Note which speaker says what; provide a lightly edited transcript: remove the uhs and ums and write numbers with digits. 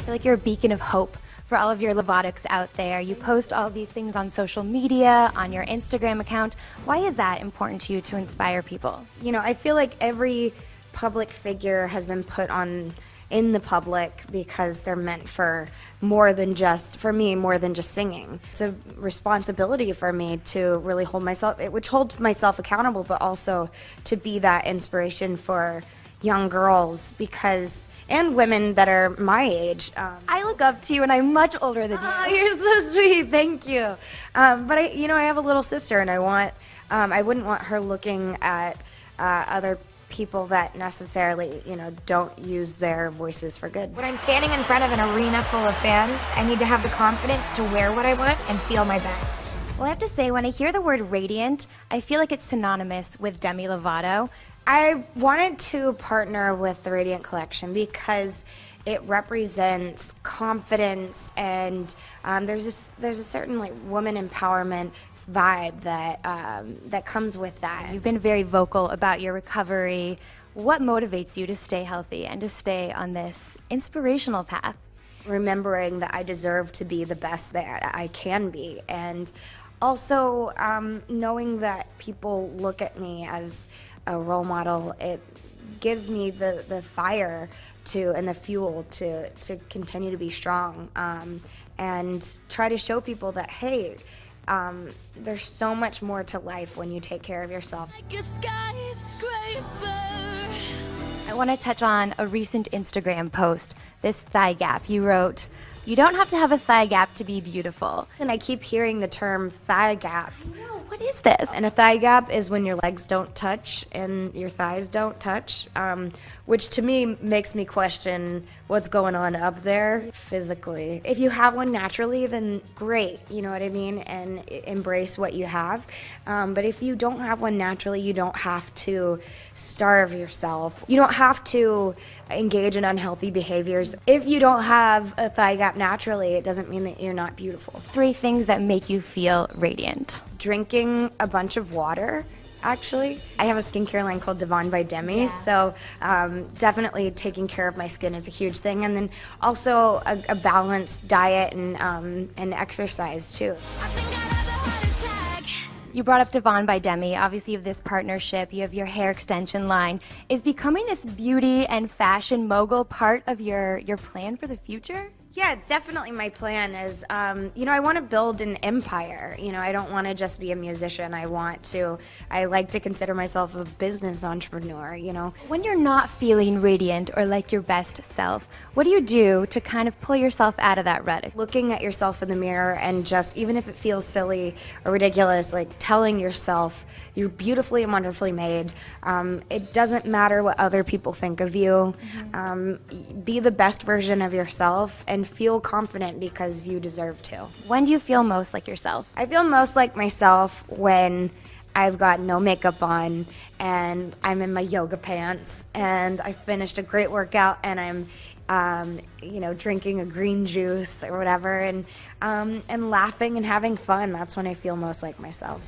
Speaker 1: feel like you're a beacon of hope for all of your Lovatics out there. You post all these things on social media, on your Instagram account. Why is that important to you to inspire people?
Speaker 2: You know, I feel like every public figure has been put on in the public because they're meant for more than just, for me, more than just singing. It's a responsibility for me to really hold myself, which holds myself accountable, but also to be that inspiration for young girls because, and women that are my age.
Speaker 1: I look up to you and I'm much older than you.
Speaker 2: Oh, you're so sweet, thank you. But I have a little sister and I wouldn't want her looking at other people that necessarily, don't use their voices for good.
Speaker 3: When I'm standing in front of an arena full of fans, I need to have the confidence to wear what I want and feel my best.
Speaker 1: Well, I have to say, when I hear the word radiant, I feel like it's synonymous with Demi Lovato.
Speaker 2: I wanted to partner with the Radiant Collection because it represents confidence and there's a certain woman empowerment vibe that comes with that.
Speaker 1: You've been very vocal about your recovery. What motivates you to stay healthy and to stay on this inspirational path?
Speaker 2: Remembering that I deserve to be the best that I can be, and also knowing that people look at me as a role model. It gives me the fire and the fuel to continue to be strong and try to show people that, hey, there's so much more to life when you take care of yourself.
Speaker 1: I want to touch on a recent Instagram post, this thigh gap. You wrote, "You don't have to have a thigh gap to be beautiful."
Speaker 2: And I keep hearing the term thigh gap.
Speaker 1: What is this?
Speaker 2: And a thigh gap is when your legs don't touch and your thighs don't touch, which to me makes me question what's going on up there physically. If you have one naturally, then great, you know what I mean, and embrace what you have. But if you don't have one naturally, you don't have to starve yourself. You don't have to engage in unhealthy behaviors. If you don't have a thigh gap naturally, it doesn't mean that you're not beautiful.
Speaker 1: 3 things that make you feel radiant.
Speaker 2: Drinking a bunch of water, actually. I have a skincare line called Divine by Demi, so definitely taking care of my skin is a huge thing. And then also a balanced diet and exercise too.
Speaker 1: You brought up Divine by Demi. Obviously, you have this partnership. You have your hair extension line. Is becoming this beauty and fashion mogul part of your plan for the future?
Speaker 2: Yeah, it's definitely my plan is, I want to build an empire. I don't want to just be a musician. I like to consider myself a business entrepreneur,
Speaker 1: When you're not feeling radiant or like your best self, what do you do to kind of pull yourself out of that rut?
Speaker 2: Looking at yourself in the mirror and just, even if it feels silly or ridiculous, like telling yourself you're beautifully and wonderfully made. It doesn't matter what other people think of you. Be the best version of yourself and feel confident because you deserve to.
Speaker 1: When do you feel most like yourself?
Speaker 2: I feel most like myself when I've got no makeup on and I'm in my yoga pants and I finished a great workout and I'm drinking a green juice or whatever and laughing and having fun. That's when I feel most like myself.